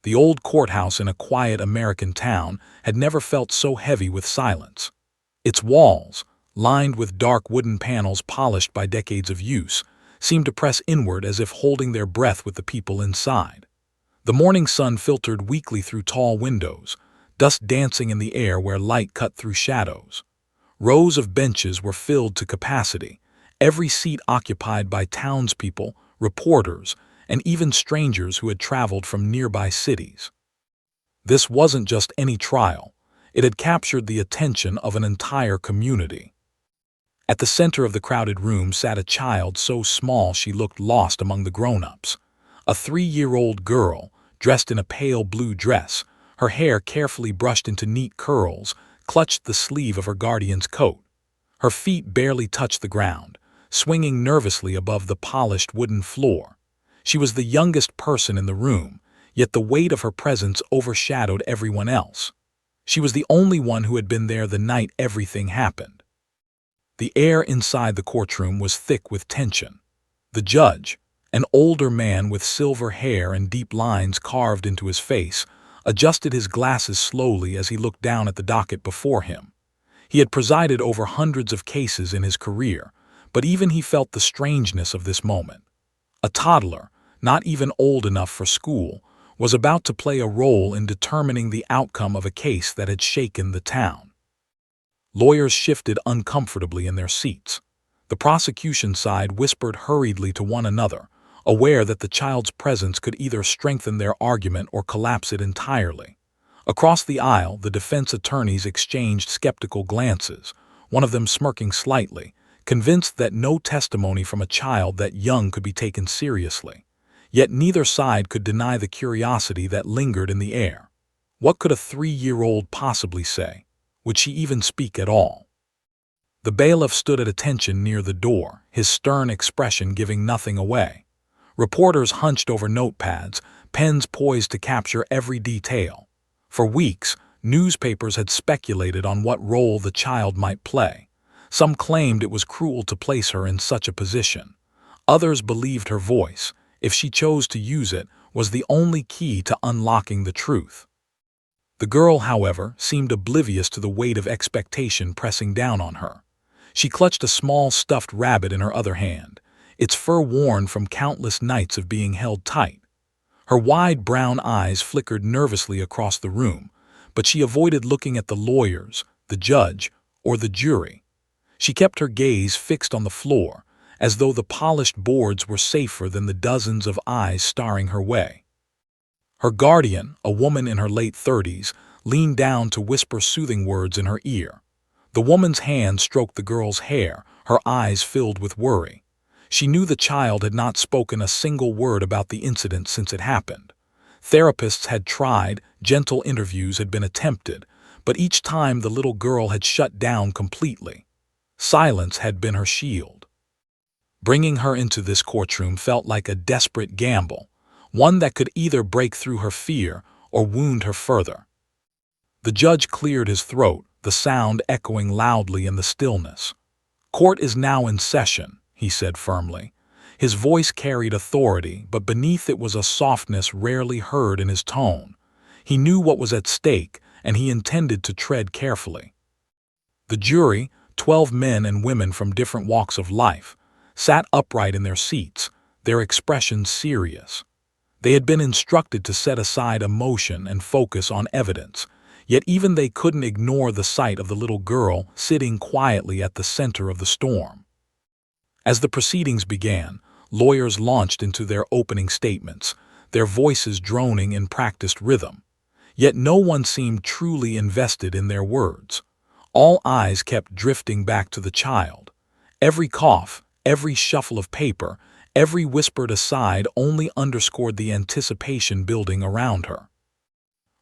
The old courthouse in a quiet American town had never felt so heavy with silence. Its walls, lined with dark wooden panels polished by decades of use, seemed to press inward as if holding their breath with the people inside. The morning sun filtered weakly through tall windows, dust dancing in the air where light cut through shadows. Rows of benches were filled to capacity, every seat occupied by townspeople, reporters, and even strangers who had traveled from nearby cities. This wasn't just any trial. It had captured the attention of an entire community. At the center of the crowded room sat a child so small she looked lost among the grown-ups. A 3-year-old girl, dressed in a pale blue dress, her hair carefully brushed into neat curls, clutched the sleeve of her guardian's coat. Her feet barely touched the ground, swinging nervously above the polished wooden floor. She was the youngest person in the room, yet the weight of her presence overshadowed everyone else. She was the only one who had been there the night everything happened. The air inside the courtroom was thick with tension. The judge, an older man with silver hair and deep lines carved into his face, adjusted his glasses slowly as he looked down at the docket before him. He had presided over hundreds of cases in his career, but even he felt the strangeness of this moment. A toddler, not even old enough for school, was about to play a role in determining the outcome of a case that had shaken the town. Lawyers shifted uncomfortably in their seats. The prosecution side whispered hurriedly to one another, aware that the child's presence could either strengthen their argument or collapse it entirely. Across the aisle, the defense attorneys exchanged skeptical glances, one of them smirking slightly, convinced that no testimony from a child that young could be taken seriously. Yet neither side could deny the curiosity that lingered in the air. What could a 3-year-old possibly say? Would she even speak at all? The bailiff stood at attention near the door, his stern expression giving nothing away. Reporters hunched over notepads, pens poised to capture every detail. For weeks, newspapers had speculated on what role the child might play. Some claimed it was cruel to place her in such a position. Others believed her voice, if she chose to use it, was the only key to unlocking the truth. The girl, however, seemed oblivious to the weight of expectation pressing down on her. She clutched a small stuffed rabbit in her other hand, its fur worn from countless nights of being held tight. Her wide brown eyes flickered nervously across the room, but she avoided looking at the lawyers, the judge, or the jury. She kept her gaze fixed on the floor, as though the polished boards were safer than the dozens of eyes staring her way. Her guardian, a woman in her late 30s, leaned down to whisper soothing words in her ear. The woman's hand stroked the girl's hair, her eyes filled with worry. She knew the child had not spoken a single word about the incident since it happened. Therapists had tried, gentle interviews had been attempted, but each time the little girl had shut down completely. Silence had been her shield. Bringing her into this courtroom felt like a desperate gamble, one that could either break through her fear or wound her further. The judge cleared his throat, the sound echoing loudly in the stillness. "Court is now in session," he said firmly. His voice carried authority, but beneath it was a softness rarely heard in his tone. He knew what was at stake, and he intended to tread carefully. The jury, 12 men and women from different walks of life, sat upright in their seats, their expressions serious. They had been instructed to set aside emotion and focus on evidence, yet even they couldn't ignore the sight of the little girl sitting quietly at the center of the storm. As the proceedings began, lawyers launched into their opening statements, their voices droning in practiced rhythm. Yet no one seemed truly invested in their words. All eyes kept drifting back to the child. Every cough, every shuffle of paper, every whispered aside only underscored the anticipation building around her.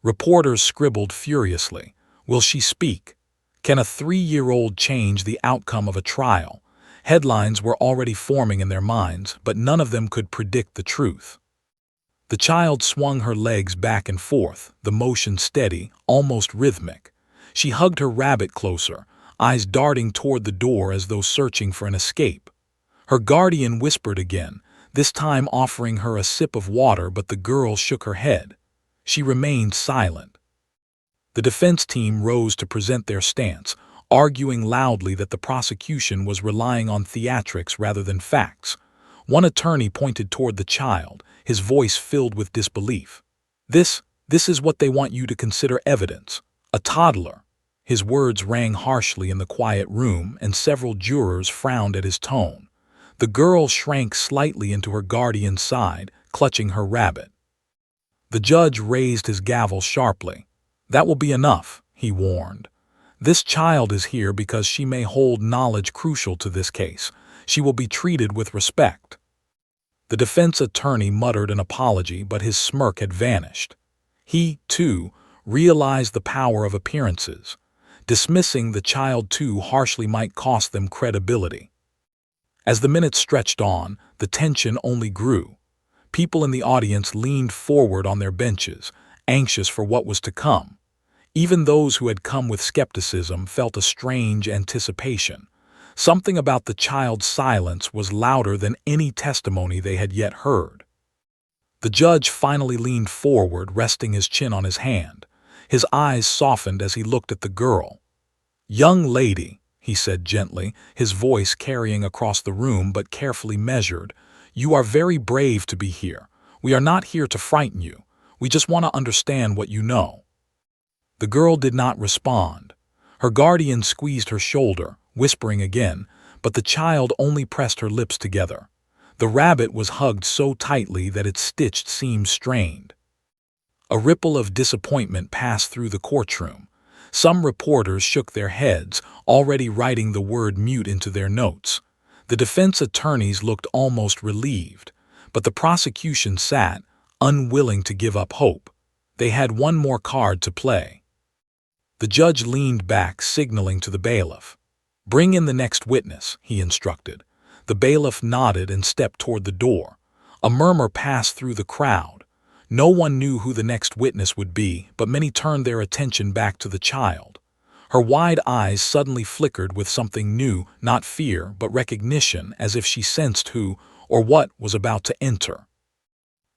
Reporters scribbled furiously. Will she speak? Can a 3-year-old change the outcome of a trial? Headlines were already forming in their minds, but none of them could predict the truth. The child swung her legs back and forth, the motion steady, almost rhythmic. She hugged her rabbit closer, eyes darting toward the door as though searching for an escape. Her guardian whispered again, this time offering her a sip of water, but the girl shook her head. She remained silent. The defense team rose to present their stance, arguing loudly that the prosecution was relying on theatrics rather than facts. One attorney pointed toward the child, his voice filled with disbelief. This is what they want you to consider evidence. A toddler. His words rang harshly in the quiet room, and several jurors frowned at his tone. The girl shrank slightly into her guardian's side, clutching her rabbit. The judge raised his gavel sharply. "That will be enough," he warned. "This child is here because she may hold knowledge crucial to this case. She will be treated with respect." The defense attorney muttered an apology, but his smirk had vanished. He, too, realized the power of appearances. Dismissing the child too harshly might cost them credibility. As the minutes stretched on, the tension only grew. People in the audience leaned forward on their benches, anxious for what was to come. Even those who had come with skepticism felt a strange anticipation. Something about the child's silence was louder than any testimony they had yet heard. The judge finally leaned forward, resting his chin on his hand. His eyes softened as he looked at the girl. "Young lady," he said gently, his voice carrying across the room but carefully measured, "you are very brave to be here. We are not here to frighten you. We just want to understand what you know." The girl did not respond. Her guardian squeezed her shoulder, whispering again, but the child only pressed her lips together. The rabbit was hugged so tightly that its stitched seams strained. A ripple of disappointment passed through the courtroom. Some reporters shook their heads, already writing the word mute into their notes. The defense attorneys looked almost relieved, but the prosecution sat, unwilling to give up hope. They had one more card to play. The judge leaned back, signaling to the bailiff. "Bring in the next witness," he instructed. The bailiff nodded and stepped toward the door. A murmur passed through the crowd. No one knew who the next witness would be, but many turned their attention back to the child. Her wide eyes suddenly flickered with something new, not fear, but recognition, as if she sensed who or what was about to enter.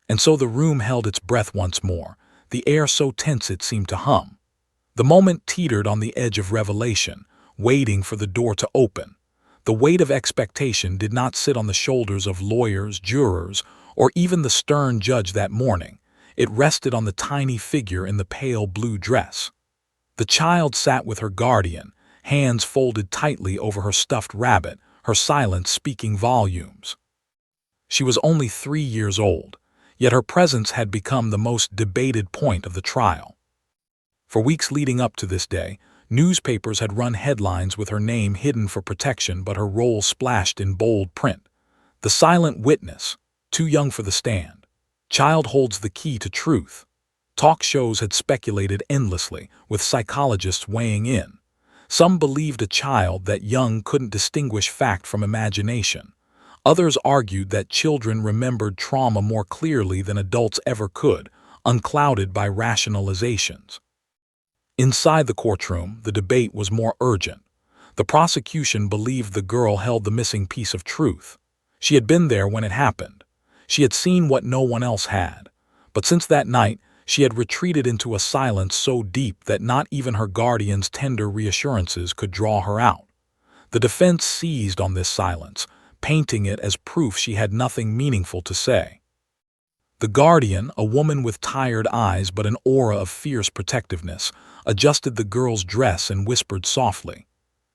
And so the room held its breath once more, the air so tense it seemed to hum. The moment teetered on the edge of revelation, waiting for the door to open. The weight of expectation did not sit on the shoulders of lawyers, jurors, or even the stern judge that morning. It rested on the tiny figure in the pale blue dress. The child sat with her guardian, hands folded tightly over her stuffed rabbit, her silence speaking volumes. She was only 3 years old, yet her presence had become the most debated point of the trial. For weeks leading up to this day, newspapers had run headlines with her name hidden for protection but her role splashed in bold print. The silent witness, too young for the stand. Child holds the key to truth. Talk shows had speculated endlessly, with psychologists weighing in. Some believed a child that young couldn't distinguish fact from imagination. Others argued that children remembered trauma more clearly than adults ever could, unclouded by rationalizations. Inside the courtroom, the debate was more urgent. The prosecution believed the girl held the missing piece of truth. She had been there when it happened. She had seen what no one else had. But since that night, she had retreated into a silence so deep that not even her guardian's tender reassurances could draw her out. The defense seized on this silence, painting it as proof she had nothing meaningful to say. The guardian, a woman with tired eyes but an aura of fierce protectiveness, adjusted the girl's dress and whispered softly,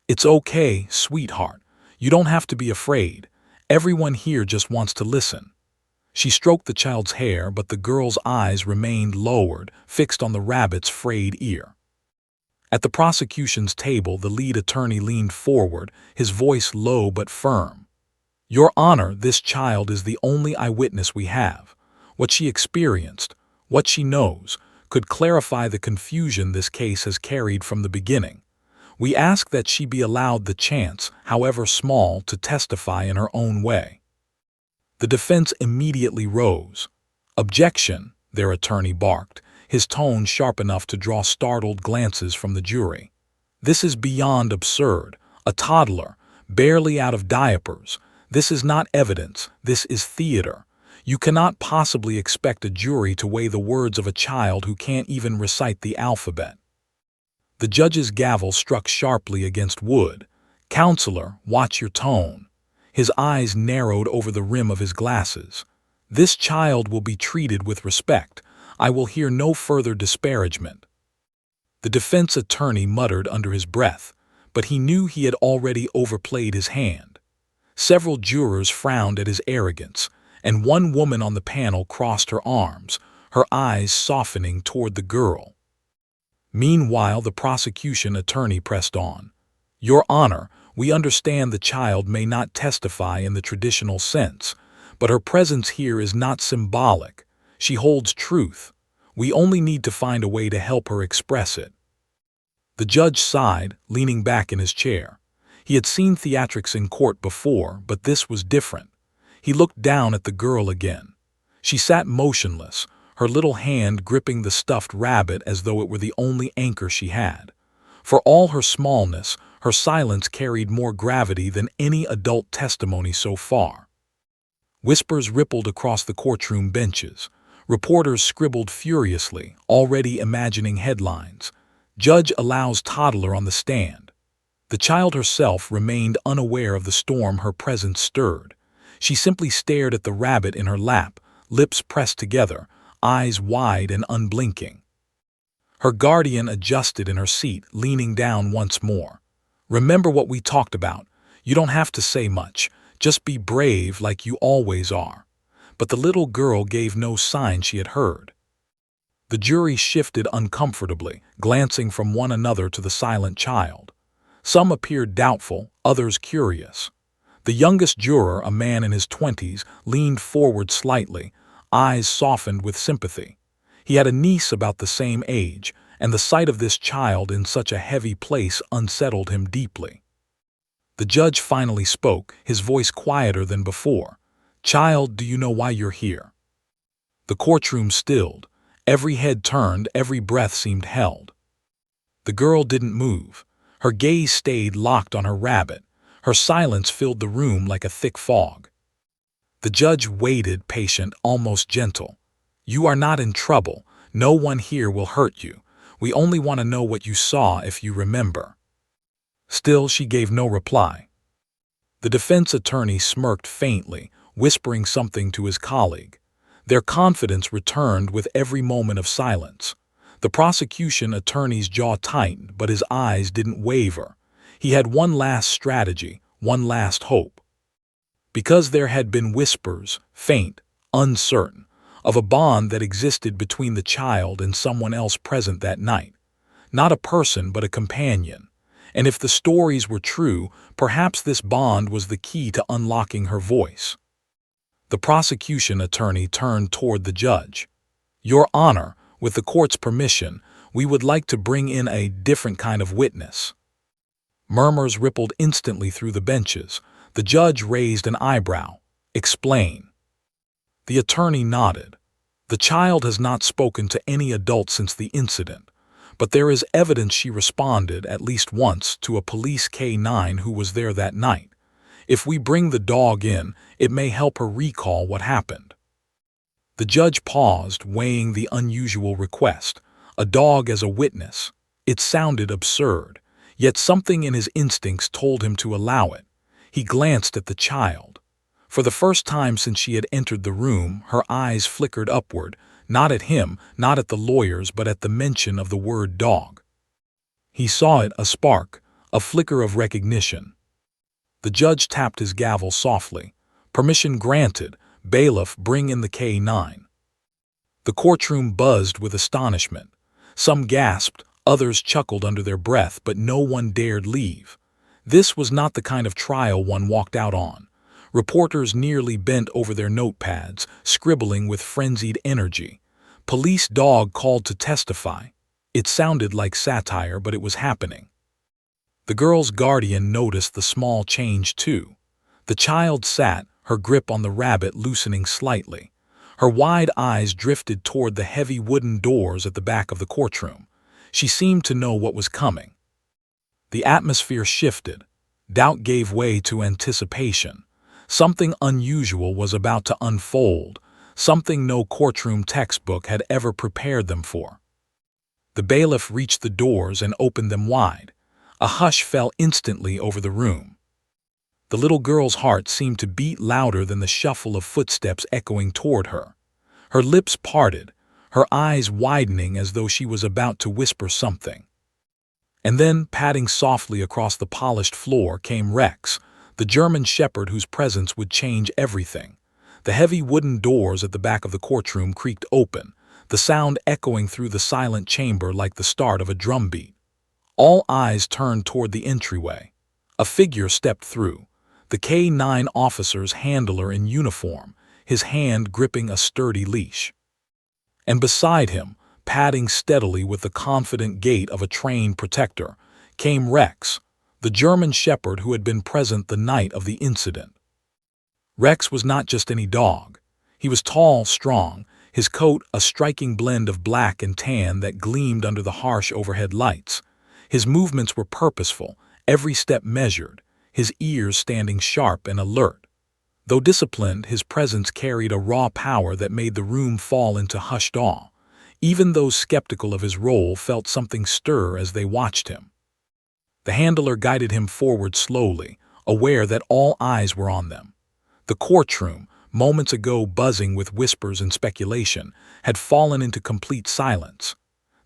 "It's okay, sweetheart. You don't have to be afraid. Everyone here just wants to listen." She stroked the child's hair, but the girl's eyes remained lowered, fixed on the rabbit's frayed ear. At the prosecution's table, the lead attorney leaned forward, his voice low but firm. "Your Honor, this child is the only eyewitness we have. What she experienced, what she knows, could clarify the confusion this case has carried from the beginning. We ask that she be allowed the chance, however small, to testify in her own way." The defense immediately rose. "Objection," their attorney barked, his tone sharp enough to draw startled glances from the jury. "This is beyond absurd. A toddler, barely out of diapers. This is not evidence, this is theater. You cannot possibly expect a jury to weigh the words of a child who can't even recite the alphabet. The judge's gavel struck sharply against wood. "Counselor, watch your tone." His eyes narrowed over the rim of his glasses. "This child will be treated with respect. I will hear no further disparagement." The defense attorney muttered under his breath, but he knew he had already overplayed his hand. Several jurors frowned at his arrogance, and one woman on the panel crossed her arms, her eyes softening toward the girl. Meanwhile, the prosecution attorney pressed on. "Your Honor, we understand the child may not testify in the traditional sense, but her presence here is not symbolic. She holds truth. We only need to find a way to help her express it." The judge sighed, leaning back in his chair. He had seen theatrics in court before, but this was different. He looked down at the girl again. She sat motionless, her little hand gripping the stuffed rabbit as though it were the only anchor she had. For all her smallness, her silence carried more gravity than any adult testimony so far. Whispers rippled across the courtroom benches. Reporters scribbled furiously, already imagining headlines. "Judge allows toddler on the stand." The child herself remained unaware of the storm her presence stirred. She simply stared at the rabbit in her lap, lips pressed together, eyes wide and unblinking. Her guardian adjusted in her seat, leaning down once more. "Remember what we talked about. You don't have to say much. Just be brave like you always are." But the little girl gave no sign she had heard. The jury shifted uncomfortably, glancing from one another to the silent child. Some appeared doubtful, others curious. The youngest juror, a man in his 20s, leaned forward slightly, eyes softened with sympathy. He had a niece about the same age, and the sight of this child in such a heavy place unsettled him deeply. The judge finally spoke, his voice quieter than before. "Child, do you know why you're here?" The courtroom stilled. Every head turned, every breath seemed held. The girl didn't move. Her gaze stayed locked on her rabbit. Her silence filled the room like a thick fog. The judge waited, patient, almost gentle. "You are not in trouble. No one here will hurt you. We only want to know what you saw, if you remember." Still, she gave no reply. The defense attorney smirked faintly, whispering something to his colleague. Their confidence returned with every moment of silence. The prosecution attorney's jaw tightened, but his eyes didn't waver. He had one last strategy, one last hope. Because there had been whispers, faint, uncertain, of a bond that existed between the child and someone else present that night. Not a person, but a companion. And if the stories were true, perhaps this bond was the key to unlocking her voice. The prosecution attorney turned toward the judge. "Your Honor, with the court's permission, we would like to bring in a different kind of witness." Murmurs rippled instantly through the benches. The judge raised an eyebrow. "Explain." The attorney nodded. "The child has not spoken to any adult since the incident, but there is evidence she responded at least once to a police K-9 who was there that night. If we bring the dog in, it may help her recall what happened." The judge paused, weighing the unusual request. A dog as a witness. It sounded absurd, yet something in his instincts told him to allow it. He glanced at the child. For the first time since she had entered the room, her eyes flickered upward, not at him, not at the lawyers, but at the mention of the word dog. He saw it, a spark, a flicker of recognition. The judge tapped his gavel softly. "Permission granted. Bailiff, bring in the K-9." The courtroom buzzed with astonishment. Some gasped, others chuckled under their breath, but no one dared leave. This was not the kind of trial one walked out on. Reporters nearly bent over their notepads, scribbling with frenzied energy. "Police dog called to testify." It sounded like satire, but it was happening. The girl's guardian noticed the small change too. The child sat, her grip on the rabbit loosening slightly. Her wide eyes drifted toward the heavy wooden doors at the back of the courtroom. She seemed to know what was coming. The atmosphere shifted. Doubt gave way to anticipation. Something unusual was about to unfold, something no courtroom textbook had ever prepared them for. The bailiff reached the doors and opened them wide. A hush fell instantly over the room. The little girl's heart seemed to beat louder than the shuffle of footsteps echoing toward her. Her lips parted, her eyes widening as though she was about to whisper something. And then, padding softly across the polished floor, came Rex, the German shepherd whose presence would change everything. The heavy wooden doors at the back of the courtroom creaked open, the sound echoing through the silent chamber like the start of a drumbeat. All eyes turned toward the entryway. A figure stepped through, the K-9 officer's handler in uniform, his hand gripping a sturdy leash. And beside him, padding steadily with the confident gait of a trained protector, came Rex, the German shepherd who had been present the night of the incident. Rex was not just any dog. He was tall, strong, his coat a striking blend of black and tan that gleamed under the harsh overhead lights. His movements were purposeful, every step measured, his ears standing sharp and alert. Though disciplined, his presence carried a raw power that made the room fall into hushed awe. Even those skeptical of his role felt something stir as they watched him. The handler guided him forward slowly, aware that all eyes were on them. The courtroom, moments ago buzzing with whispers and speculation, had fallen into complete silence.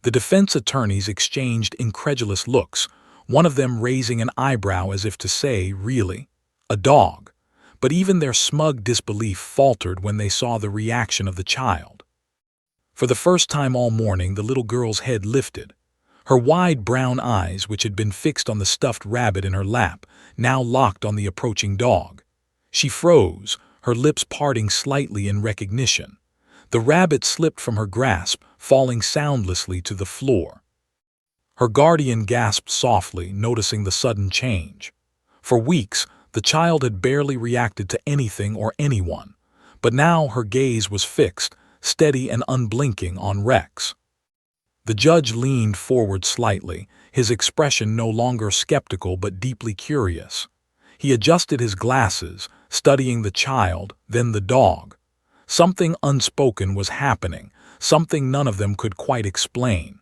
The defense attorneys exchanged incredulous looks, one of them raising an eyebrow as if to say, "Really? A dog?" But even their smug disbelief faltered when they saw the reaction of the child. For the first time all morning, the little girl's head lifted. Her wide brown eyes, which had been fixed on the stuffed rabbit in her lap, now locked on the approaching dog. She froze, her lips parting slightly in recognition. The rabbit slipped from her grasp, falling soundlessly to the floor. Her guardian gasped softly, noticing the sudden change. For weeks, the child had barely reacted to anything or anyone, but now her gaze was fixed, steady and unblinking, on Rex. The judge leaned forward slightly, his expression no longer skeptical but deeply curious. He adjusted his glasses, studying the child, then the dog. Something unspoken was happening, something none of them could quite explain.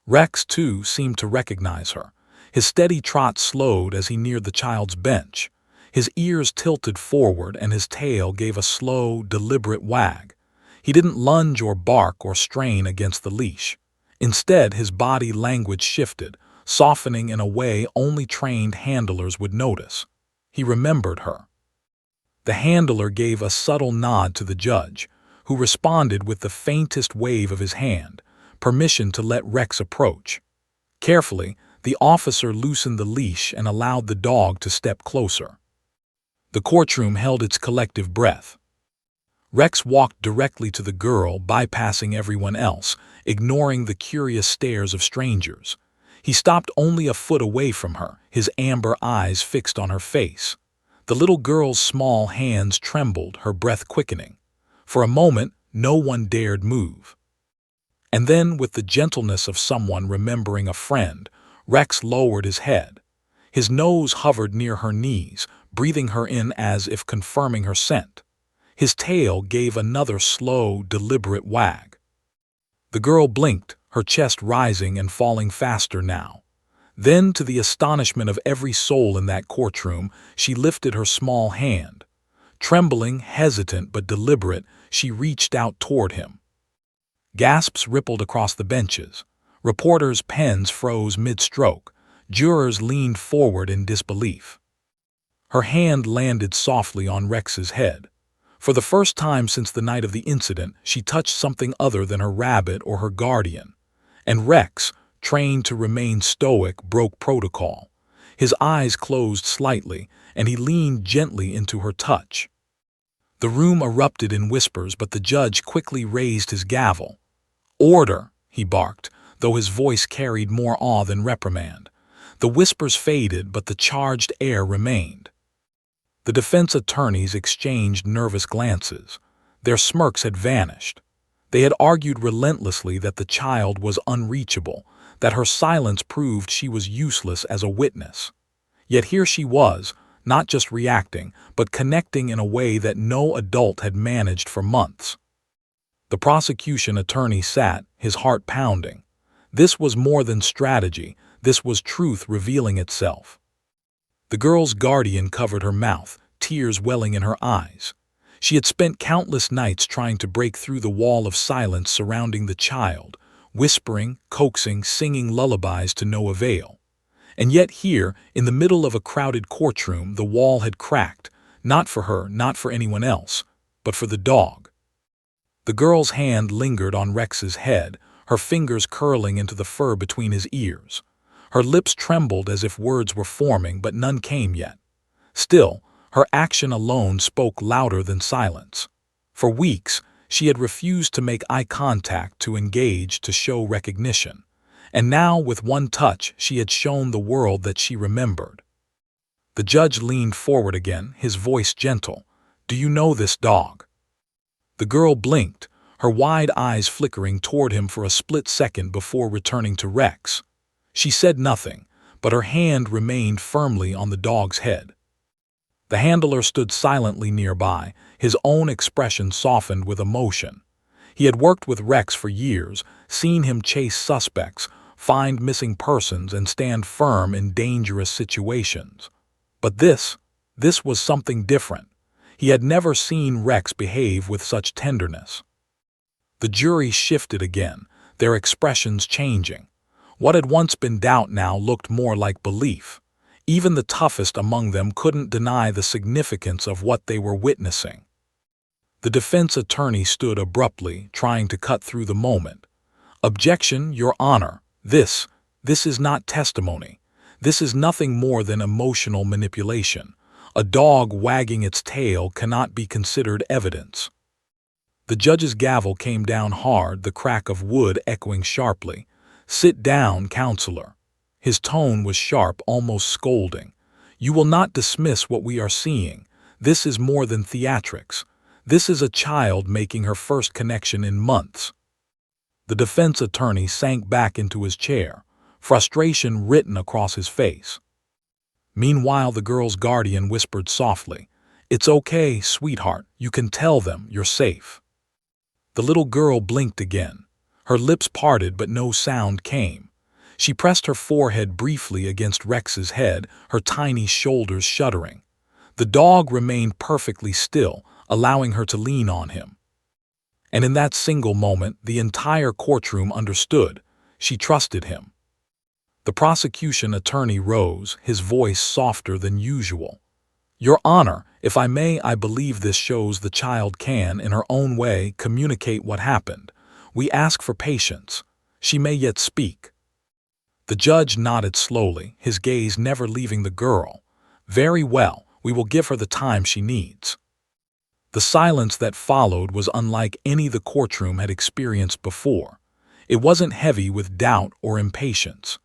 Rex, too, seemed to recognize her. His steady trot slowed as he neared the child's bench. His ears tilted forward and his tail gave a slow, deliberate wag. He didn't lunge or bark or strain against the leash. Instead, his body language shifted, softening in a way only trained handlers would notice. He remembered her. The handler gave a subtle nod to the judge, who responded with the faintest wave of his hand, permission to let Rex approach. Carefully, the officer loosened the leash and allowed the dog to step closer. The courtroom held its collective breath. Rex walked directly to the girl, bypassing everyone else, ignoring the curious stares of strangers. He stopped only a foot away from her, his amber eyes fixed on her face. The little girl's small hands trembled, her breath quickening. For a moment, no one dared move. And then, with the gentleness of someone remembering a friend, Rex lowered his head. His nose hovered near her knees, breathing her in as if confirming her scent. His tail gave another slow, deliberate wag. The girl blinked, her chest rising and falling faster now. Then, to the astonishment of every soul in that courtroom, she lifted her small hand. Trembling, hesitant but deliberate, she reached out toward him. Gasps rippled across the benches. Reporters' pens froze mid-stroke. Jurors leaned forward in disbelief. Her hand landed softly on Rex's head. For the first time since the night of the incident, she touched something other than her rabbit or her guardian. And Rex, trained to remain stoic, broke protocol. His eyes closed slightly, and he leaned gently into her touch. The room erupted in whispers, but the judge quickly raised his gavel. "Order," he barked, though his voice carried more awe than reprimand. The whispers faded, but the charged air remained. The defense attorneys exchanged nervous glances. Their smirks had vanished. They had argued relentlessly that the child was unreachable, that her silence proved she was useless as a witness. Yet here she was, not just reacting, but connecting in a way that no adult had managed for months. The prosecution attorney sat, his heart pounding. This was more than strategy, this was truth revealing itself. The girl's guardian covered her mouth, tears welling in her eyes. She had spent countless nights trying to break through the wall of silence surrounding the child, whispering, coaxing, singing lullabies to no avail. And yet here, in the middle of a crowded courtroom, the wall had cracked, not for her, not for anyone else, but for the dog. The girl's hand lingered on Rex's head, her fingers curling into the fur between his ears. Her lips trembled as if words were forming, but none came yet. Still, her action alone spoke louder than silence. For weeks, she had refused to make eye contact, to engage, to show recognition. And now, with one touch, she had shown the world that she remembered. The judge leaned forward again, his voice gentle. "Do you know this dog?" The girl blinked, her wide eyes flickering toward him for a split second before returning to Rex. She said nothing, but her hand remained firmly on the dog's head. The handler stood silently nearby, his own expression softened with emotion. He had worked with Rex for years, seen him chase suspects, find missing persons, and stand firm in dangerous situations. But this was something different. He had never seen Rex behave with such tenderness. The jury shifted again, their expressions changing. What had once been doubt now looked more like belief. Even the toughest among them couldn't deny the significance of what they were witnessing. The defense attorney stood abruptly, trying to cut through the moment. "Objection, Your Honor. This is not testimony. This is nothing more than emotional manipulation. A dog wagging its tail cannot be considered evidence." The judge's gavel came down hard, the crack of wood echoing sharply. "Sit down, counselor." His tone was sharp, almost scolding. "You will not dismiss what we are seeing. This is more than theatrics. This is a child making her first connection in months." The defense attorney sank back into his chair, frustration written across his face. Meanwhile, the girl's guardian whispered softly, "It's okay, sweetheart. You can tell them you're safe." The little girl blinked again. Her lips parted, but no sound came. She pressed her forehead briefly against Rex's head, her tiny shoulders shuddering. The dog remained perfectly still, allowing her to lean on him. And in that single moment, the entire courtroom understood. She trusted him. The prosecution attorney rose, his voice softer than usual. "Your Honor, if I may, I believe this shows the child can, in her own way, communicate what happened. We ask for patience. She may yet speak." The judge nodded slowly, his gaze never leaving the girl. "Very well, we will give her the time she needs." The silence that followed was unlike any the courtroom had experienced before. It wasn't heavy with doubt or impatience.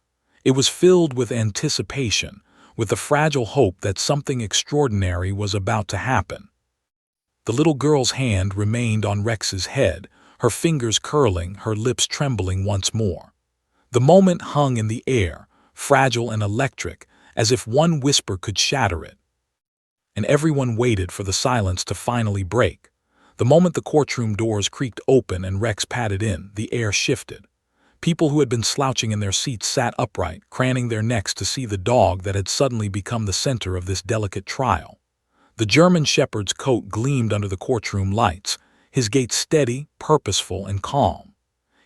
It was filled with anticipation, with the fragile hope that something extraordinary was about to happen. The little girl's hand remained on Rex's head, her fingers curling, her lips trembling once more. The moment hung in the air, fragile and electric, as if one whisper could shatter it. And everyone waited for the silence to finally break. The moment the courtroom doors creaked open and Rex padded in, the air shifted. People who had been slouching in their seats sat upright, craning their necks to see the dog that had suddenly become the center of this delicate trial. The German shepherd's coat gleamed under the courtroom lights, his gait steady, purposeful, and calm.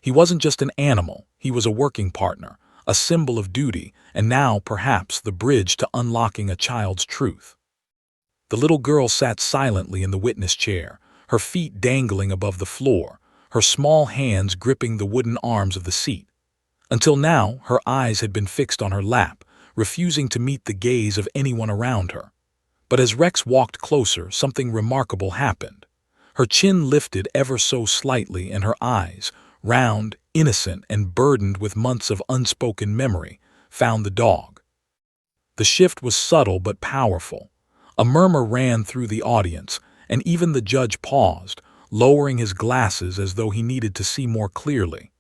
He wasn't just an animal, he was a working partner, a symbol of duty, and now, perhaps, the bridge to unlocking a child's truth. The little girl sat silently in the witness chair, her feet dangling above the floor, her small hands gripping the wooden arms of the seat. Until now, her eyes had been fixed on her lap, refusing to meet the gaze of anyone around her. But as Rex walked closer, something remarkable happened. Her chin lifted ever so slightly, and her eyes, round, innocent, and burdened with months of unspoken memory, found the dog. The shift was subtle but powerful. A murmur ran through the audience, and even the judge paused, lowering his glasses as though he needed to see more clearly.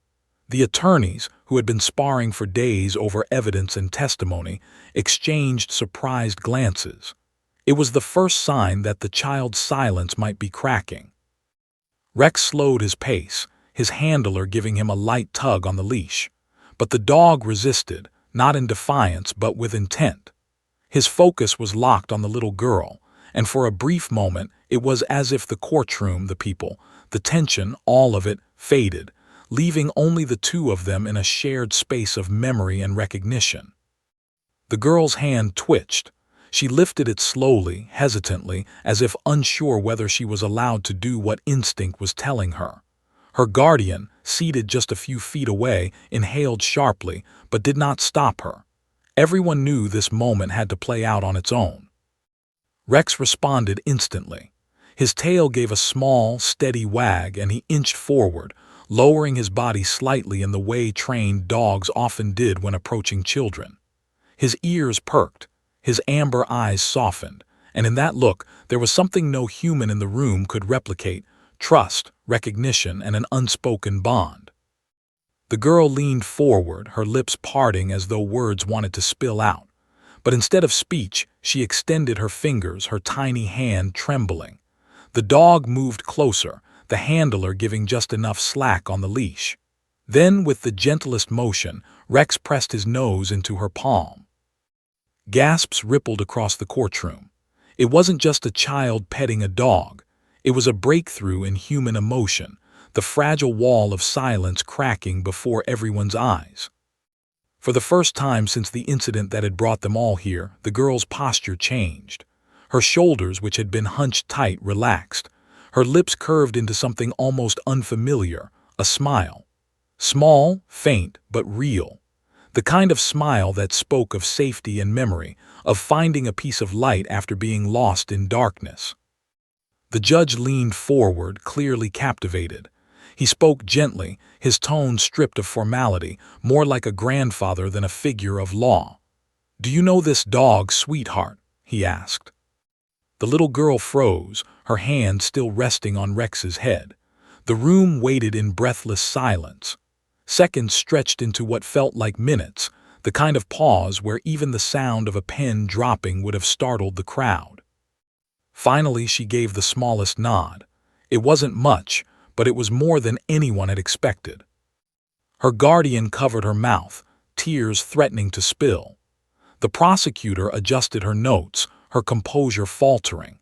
The attorneys, who had been sparring for days over evidence and testimony, exchanged surprised glances. It was the first sign that the child's silence might be cracking. Rex slowed his pace, his handler giving him a light tug on the leash. But the dog resisted, not in defiance but with intent. His focus was locked on the little girl, and for a brief moment it was as if the courtroom, the people, the tension, all of it, faded, leaving only the two of them in a shared space of memory and recognition. The girl's hand twitched. She lifted it slowly, hesitantly, as if unsure whether she was allowed to do what instinct was telling her. Her guardian, seated just a few feet away, inhaled sharply, but did not stop her. Everyone knew this moment had to play out on its own. Rex responded instantly. His tail gave a small, steady wag, and he inched forward, lowering his body slightly in the way trained dogs often did when approaching children. His ears perked, his amber eyes softened, and in that look there was something no human in the room could replicate: trust, recognition, and an unspoken bond. The girl leaned forward, her lips parting as though words wanted to spill out. But instead of speech, she extended her fingers, her tiny hand trembling. The dog moved closer, the handler giving just enough slack on the leash. Then, with the gentlest motion, Rex pressed his nose into her palm. Gasps rippled across the courtroom. It wasn't just a child petting a dog. It was a breakthrough in human emotion, the fragile wall of silence cracking before everyone's eyes. For the first time since the incident that had brought them all here, the girl's posture changed. Her shoulders, which had been hunched tight, relaxed. Her lips curved into something almost unfamiliar, a smile. Small, faint, but real. The kind of smile that spoke of safety and memory, of finding a piece of light after being lost in darkness. The judge leaned forward, clearly captivated. He spoke gently, his tone stripped of formality, more like a grandfather than a figure of law. "Do you know this dog, sweetheart?" he asked. The little girl froze, her hand still resting on Rex's head. The room waited in breathless silence. Seconds stretched into what felt like minutes, the kind of pause where even the sound of a pen dropping would have startled the crowd. Finally, she gave the smallest nod. It wasn't much, but it was more than anyone had expected. Her guardian covered her mouth, tears threatening to spill. The prosecutor adjusted her notes, her composure faltering.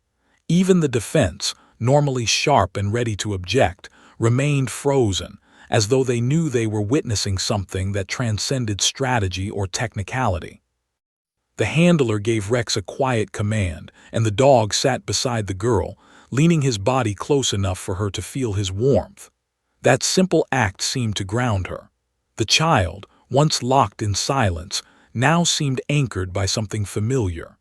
Even the defense, normally sharp and ready to object, remained frozen, as though they knew they were witnessing something that transcended strategy or technicality. The handler gave Rex a quiet command, and the dog sat beside the girl, leaning his body close enough for her to feel his warmth. That simple act seemed to ground her. The child, once locked in silence, now seemed anchored by something familiar.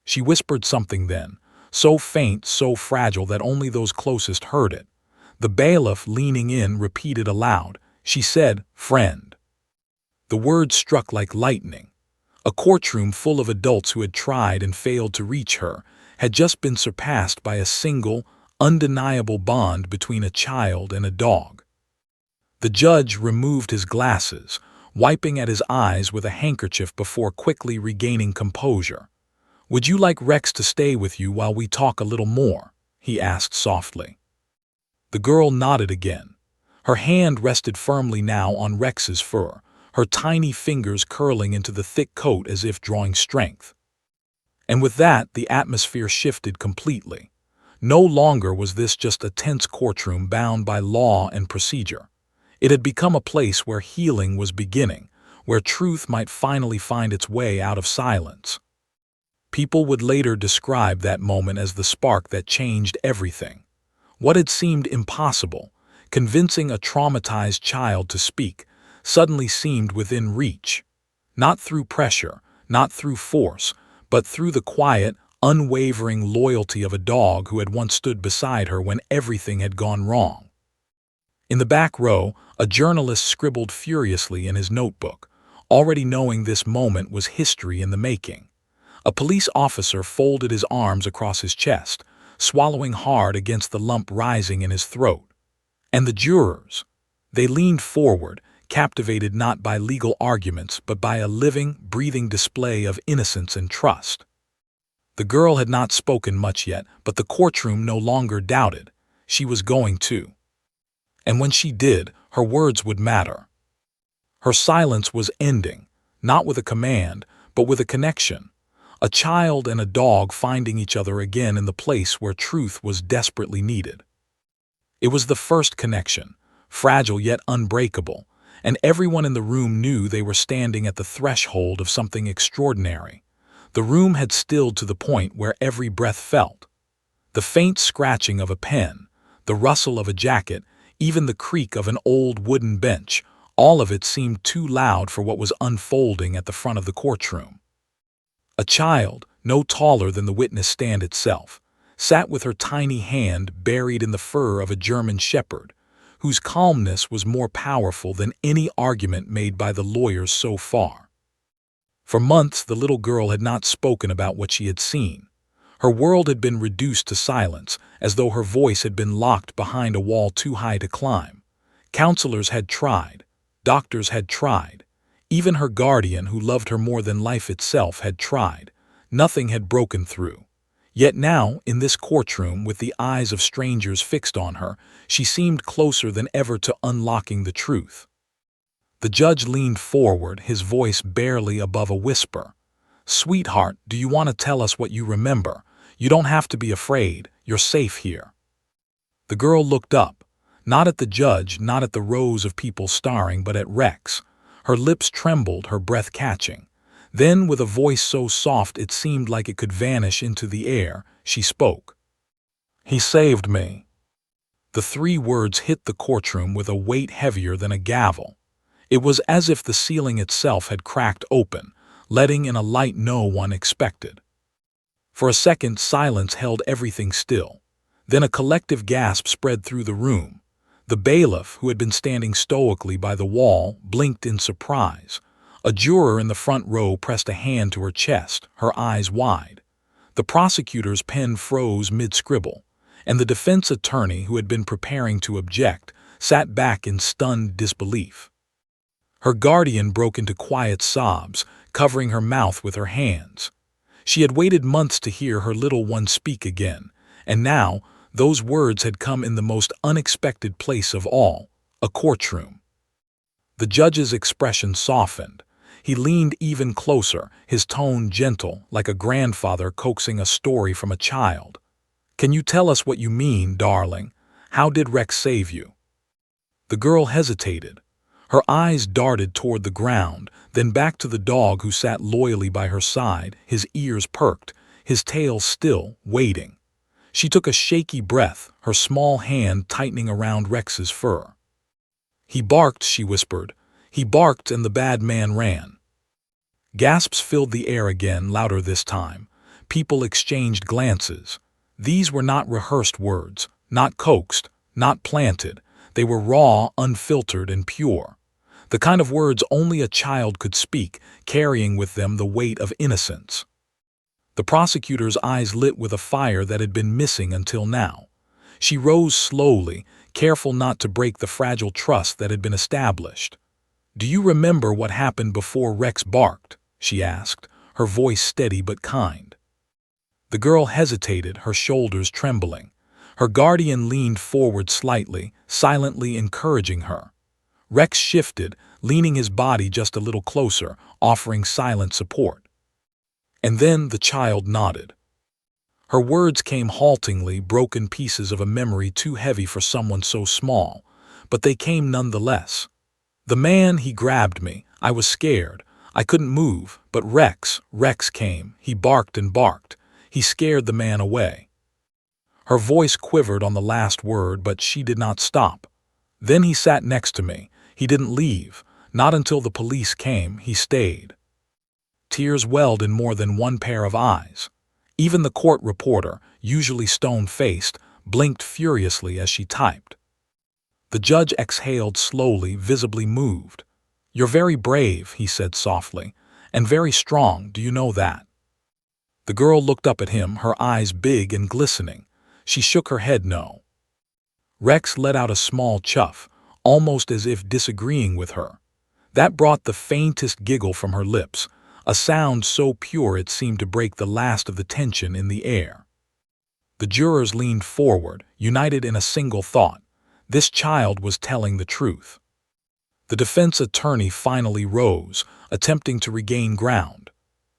She whispered something then, so faint, so fragile that only those closest heard it. The bailiff, leaning in, repeated aloud. She said, "Friend." The words struck like lightning. A courtroom full of adults who had tried and failed to reach her had just been surpassed by a single, undeniable bond between a child and a dog. The judge removed his glasses, wiping at his eyes with a handkerchief before quickly regaining composure. "Would you like Rex to stay with you while we talk a little more?" he asked softly. The girl nodded again. Her hand rested firmly now on Rex's fur, her tiny fingers curling into the thick coat as if drawing strength. And with that, the atmosphere shifted completely. No longer was this just a tense courtroom bound by law and procedure. It had become a place where healing was beginning, where truth might finally find its way out of silence. People would later describe that moment as the spark that changed everything. What had seemed impossible, convincing a traumatized child to speak, suddenly seemed within reach. Not through pressure, not through force, but through the quiet, unwavering loyalty of a dog who had once stood beside her when everything had gone wrong. In the back row, a journalist scribbled furiously in his notebook, already knowing this moment was history in the making. A police officer folded his arms across his chest, swallowing hard against the lump rising in his throat. And the jurors? They leaned forward, captivated not by legal arguments but by a living, breathing display of innocence and trust. The girl had not spoken much yet, but the courtroom no longer doubted. She was going to. And when she did, her words would matter. Her silence was ending, not with a command, but with a connection. A child and a dog finding each other again in the place where truth was desperately needed. It was the first connection, fragile yet unbreakable, and everyone in the room knew they were standing at the threshold of something extraordinary. The room had stilled to the point where every breath felt. The faint scratching of a pen, the rustle of a jacket, even the creak of an old wooden bench, all of it seemed too loud for what was unfolding at the front of the courtroom. A child, no taller than the witness stand itself, sat with her tiny hand buried in the fur of a German shepherd, whose calmness was more powerful than any argument made by the lawyers so far. For months the little girl had not spoken about what she had seen. Her world had been reduced to silence, as though her voice had been locked behind a wall too high to climb. Counselors had tried. Doctors had tried. Even her guardian, who loved her more than life itself, had tried. Nothing had broken through. Yet now, in this courtroom, with the eyes of strangers fixed on her, she seemed closer than ever to unlocking the truth. The judge leaned forward, his voice barely above a whisper. "Sweetheart, do you want to tell us what you remember? You don't have to be afraid. You're safe here." The girl looked up, not at the judge, not at the rows of people staring, but at Rex. Her lips trembled, her breath catching. Then, with a voice so soft it seemed like it could vanish into the air, she spoke. "He saved me." The three words hit the courtroom with a weight heavier than a gavel. It was as if the ceiling itself had cracked open, letting in a light no one expected. For a second, silence held everything still. Then a collective gasp spread through the room. The bailiff, who had been standing stoically by the wall, blinked in surprise. A juror in the front row pressed a hand to her chest, her eyes wide. The prosecutor's pen froze mid-scribble, and the defense attorney, who had been preparing to object, sat back in stunned disbelief. Her guardian broke into quiet sobs, covering her mouth with her hands. She had waited months to hear her little one speak again, and now those words had come in the most unexpected place of all, a courtroom. The judge's expression softened. He leaned even closer, his tone gentle, like a grandfather coaxing a story from a child. "Can you tell us what you mean, darling? How did Rex save you?" The girl hesitated. Her eyes darted toward the ground, then back to the dog who sat loyally by her side, his ears perked, his tail still, waiting. She took a shaky breath, her small hand tightening around Rex's fur. "He barked," she whispered. "He barked and the bad man ran." Gasps filled the air again, louder this time. People exchanged glances. These were not rehearsed words, not coaxed, not planted. They were raw, unfiltered, and pure. The kind of words only a child could speak, carrying with them the weight of innocence. The prosecutor's eyes lit with a fire that had been missing until now. She rose slowly, careful not to break the fragile trust that had been established. "Do you remember what happened before Rex barked?" she asked, her voice steady but kind. The girl hesitated, her shoulders trembling. Her guardian leaned forward slightly, silently encouraging her. Rex shifted, leaning his body just a little closer, offering silent support. And then the child nodded. Her words came haltingly, broken pieces of a memory too heavy for someone so small, but they came nonetheless. "The man, he grabbed me. I was scared. I couldn't move, but Rex came. He barked and barked. He scared the man away." Her voice quivered on the last word, but she did not stop. "Then he sat next to me. He didn't leave. Not until the police came. He stayed." Tears welled in more than one pair of eyes. Even the court reporter, usually stone-faced, blinked furiously as she typed. The judge exhaled slowly, visibly moved. "You're very brave," he said softly, "and very strong, do you know that?" The girl looked up at him, her eyes big and glistening. She shook her head no. Rex let out a small chuff, almost as if disagreeing with her. That brought the faintest giggle from her lips, a sound so pure it seemed to break the last of the tension in the air. The jurors leaned forward, united in a single thought. This child was telling the truth. The defense attorney finally rose, attempting to regain ground.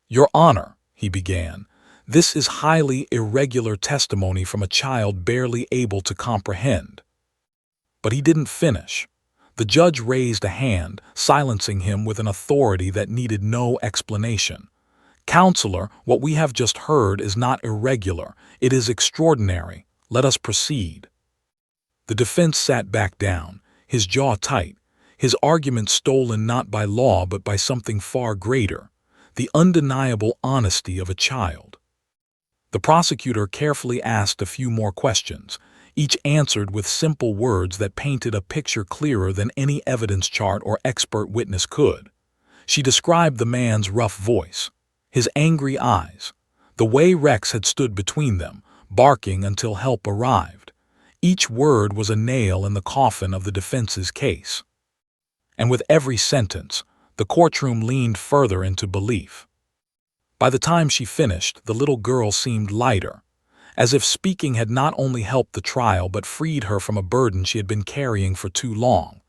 "Your Honor," he began, "this is highly irregular testimony from a child barely able to comprehend." But he didn't finish. The judge raised a hand, silencing him with an authority that needed no explanation. "Counselor, what we have just heard is not irregular. It is extraordinary. Let us proceed." The defense sat back down, his jaw tight, his argument stolen not by law but by something far greater, the undeniable honesty of a child. The prosecutor carefully asked a few more questions, each answered with simple words that painted a picture clearer than any evidence chart or expert witness could. She described the man's rough voice, his angry eyes, the way Rex had stood between them, barking until help arrived. Each word was a nail in the coffin of the defense's case. And with every sentence, the courtroom leaned further into belief. By the time she finished, the little girl seemed lighter, as if speaking had not only helped the trial but freed her from a burden she had been carrying for too long.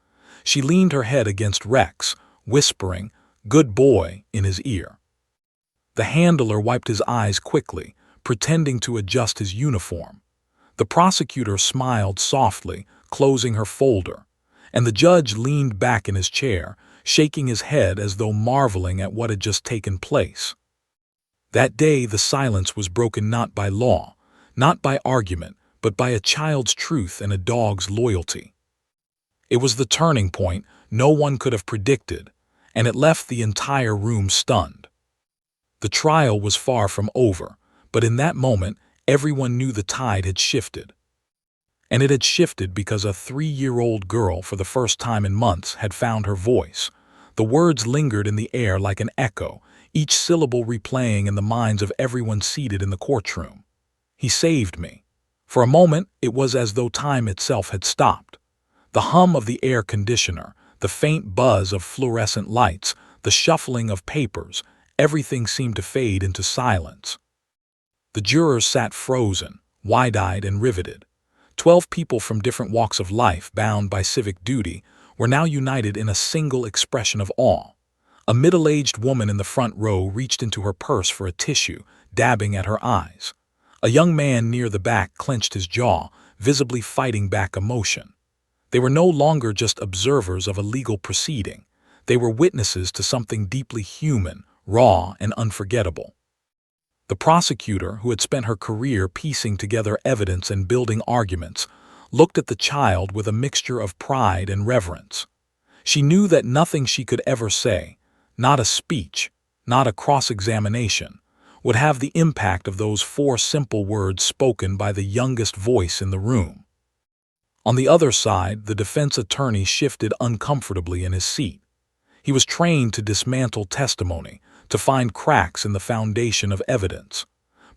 She leaned her head against Rex, whispering, "Good boy," in his ear. The handler wiped his eyes quickly, pretending to adjust his uniform. The prosecutor smiled softly, closing her folder, and the judge leaned back in his chair, shaking his head as though marveling at what had just taken place. That day the silence was broken not by law, not by argument, but by a child's truth and a dog's loyalty. It was the turning point no one could have predicted, and it left the entire room stunned. The trial was far from over, but in that moment everyone knew the tide had shifted. And it had shifted because a 3-year-old girl, for the first time in months, had found her voice. The words lingered in the air like an echo, each syllable replaying in the minds of everyone seated in the courtroom. "He saved me." For a moment, it was as though time itself had stopped. The hum of the air conditioner, the faint buzz of fluorescent lights, the shuffling of papers, everything seemed to fade into silence. The jurors sat frozen, wide-eyed and riveted. 12 people from different walks of life, bound by civic duty, were now united in a single expression of awe. A middle-aged woman in the front row reached into her purse for a tissue, dabbing at her eyes. A young man near the back clenched his jaw, visibly fighting back emotion. They were no longer just observers of a legal proceeding. They were witnesses to something deeply human, raw, and unforgettable. The prosecutor, who had spent her career piecing together evidence and building arguments, looked at the child with a mixture of pride and reverence. She knew that nothing she could ever say, not a speech, not a cross-examination, would have the impact of those 4 simple words spoken by the youngest voice in the room. On the other side, the defense attorney shifted uncomfortably in his seat. He was trained to dismantle testimony, to find cracks in the foundation of evidence.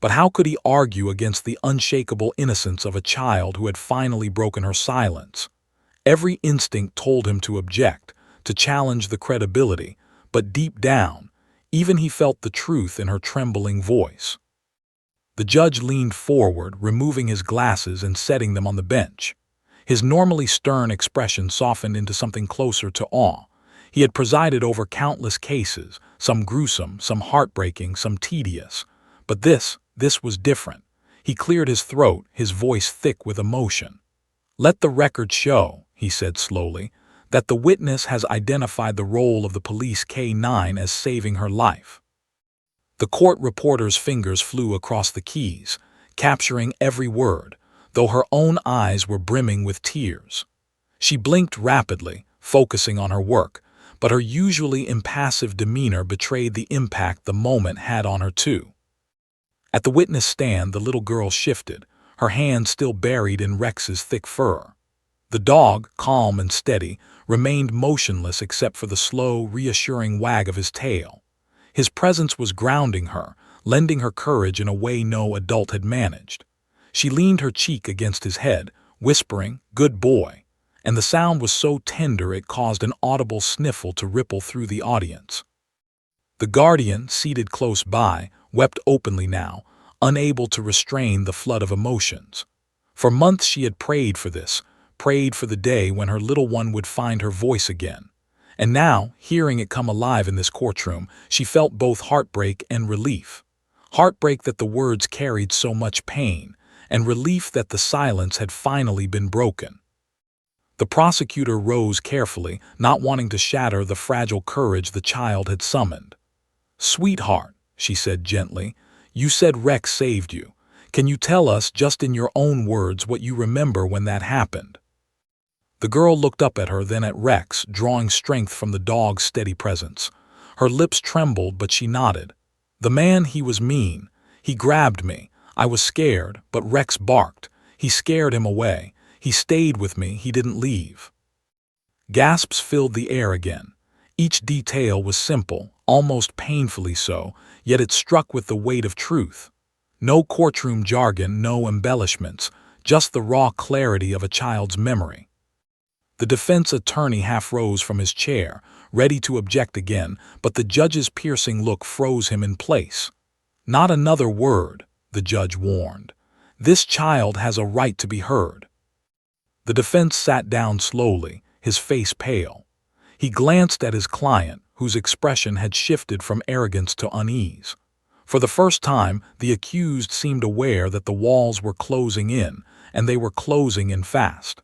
But how could he argue against the unshakable innocence of a child who had finally broken her silence? Every instinct told him to object, to challenge the credibility, but deep down, even he felt the truth in her trembling voice. The judge leaned forward, removing his glasses and setting them on the bench. His normally stern expression softened into something closer to awe. He had presided over countless cases, some gruesome, some heartbreaking, some tedious. But this was different. He cleared his throat, his voice thick with emotion. "Let the record show," he said slowly, "that the witness has identified the role of the police K9 as saving her life." The court reporter's fingers flew across the keys, capturing every word, though her own eyes were brimming with tears. She blinked rapidly, focusing on her work, but her usually impassive demeanor betrayed the impact the moment had on her too. At the witness stand, the little girl shifted, her hand still buried in Rex's thick fur. The dog, calm and steady, remained motionless except for the slow, reassuring wag of his tail. His presence was grounding her, lending her courage in a way no adult had managed. She leaned her cheek against his head, whispering, "Good boy," and the sound was so tender it caused an audible sniffle to ripple through the audience. The guardian, seated close by, wept openly now, unable to restrain the flood of emotions. For months she had prayed for this, prayed for the day when her little one would find her voice again. And now, hearing it come alive in this courtroom, she felt both heartbreak and relief. Heartbreak that the words carried so much pain, and relief that the silence had finally been broken. The prosecutor rose carefully, not wanting to shatter the fragile courage the child had summoned. "Sweetheart," she said gently, "you said Rex saved you. Can you tell us, just in your own words, what you remember when that happened?" The girl looked up at her, then at Rex, drawing strength from the dog's steady presence. Her lips trembled, but she nodded. "The man, he was mean. He grabbed me. I was scared, but Rex barked. He scared him away. He stayed with me, he didn't leave." Gasps filled the air again. Each detail was simple, almost painfully so, yet it struck with the weight of truth. No courtroom jargon, no embellishments, just the raw clarity of a child's memory. The defense attorney half rose from his chair, ready to object again, but the judge's piercing look froze him in place. "Not another word," the judge warned. "This child has a right to be heard." The defense sat down slowly, his face pale. He glanced at his client, whose expression had shifted from arrogance to unease. For the first time, the accused seemed aware that the walls were closing in, and they were closing in fast.